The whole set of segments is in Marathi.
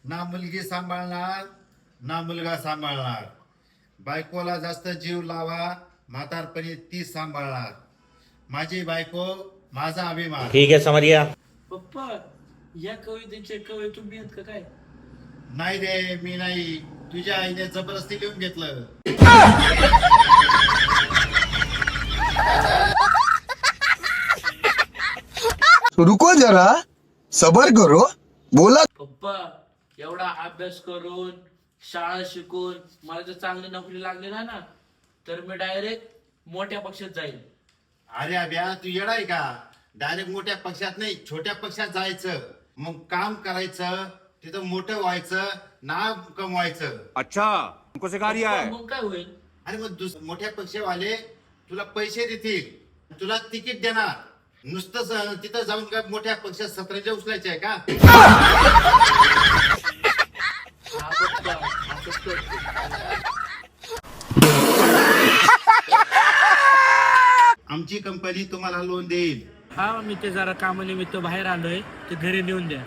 ना मुलगी सांभाळणार ना मुलगा सांभाळणार. बायकोला जास्त जीव लावा, म्हातारपणी ती सांभाळणार. माझी बायको माझा अभिमान. ठीक है समझ गया. पप्पा या कवितेचे कवी तुम्ही आहेत का काय? नाही रे, मी नाही. तुझ्या आईने जबरदस्ती लिहून घेतलं. रुको जरा सबर करो बोला. पप्पा एवढा अभ्यास करून शाळा शिकून मला जर चांगली नोकरी लागली ना तर मी डायरेक्ट मोठ्या पक्षात जाईल. अरे अभ्या, तू येडाय का? डायरेक्ट मोठ्या पक्षात नाही, छोट्या पक्षात जायचं. मग काम करायचं, तिथं मोठं व्हायचं, नाव कमवायचं. अच्छा हमको सिखा रिया है. मग काय होईल? आणि मग मोठ्या पक्षवाले तुला पैसे देतील, तुला तिकीट देणार. नुसतं तिथं जाऊन का मोठ्या पक्षात सतराच्या उचलायचे आहे का? हा पप्पा असंच करतो. आमची कंपनी तुम्हाला लोन देईल. हा मी ते जरा कामानिमित्त बाहेर आलोय, ते घरी नेऊन द्या.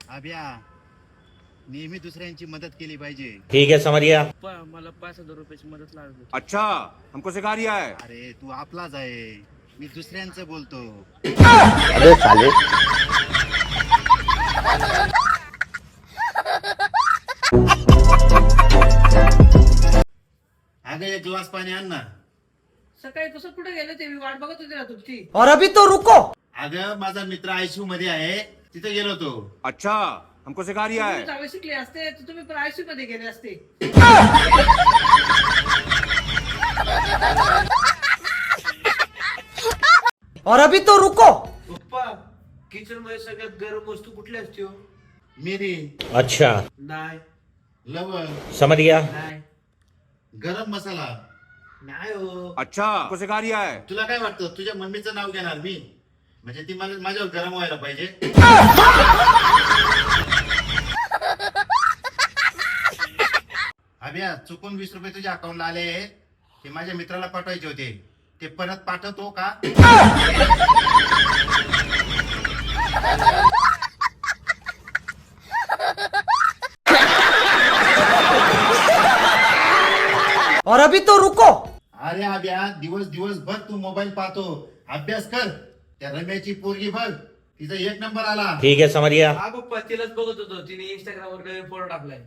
अभ्या, नेहमी दुसऱ्यांची मदत केली पाहिजे. ठीक है समझ गया. पप्पा मला 5,000 रुपयाची मदत लागली. अच्छा हमको सिखा रिया है. अरे तू आपलाच आहे, मी दुसऱ्यांचं बोलतो. अबे साले. अगं एक ग्लास पाणी आण ना. सकाळी कसं कुठे गेले ते मी वाट बघत होते ना तुमची. और अभी तो रुको. अगं माझा मित्र आयसीयू मध्ये आहे, तिथे गेलो तो. अच्छा हमको सिखा रिया है. तुम्ही चांगले शिकले असते तर तुम्ही पण आयसीयू मध्ये गेले असते. और अभी तो रुको. पप्पा किचन मध्ये सगळ्यात गरम वस्तू कुठली असते हो? मिरी, अच्छा नाही लवंग, समझ गया. नाही गरम मसाला. नाही हो. अच्छा हमको सिखा रिया है. तुला काय वाटतं, तुझ्या मम्मीचं नाव घेणार मी म्हणजे ती माझ्यावर गरम व्हायला पाहिजे? अभ्या, चुकून 20 रुपये तुझ्या अकाउंटला आले, ते माझ्या मित्राला पाठवायचे होते. ते परत पाठवतो का? और अभी तो रुको. अरे अभ्या, दिवसभर तू मोबाईल पाहतो, अभ्यास कर. त्या रम्याची पोरगी बघ, तिचा 1 नंबर आला. ठीक है समझ गया. हा पप्पा तिलाच बघत होतो, तिने इंस्टाग्राम वर नवीन फोटो टाकलाय.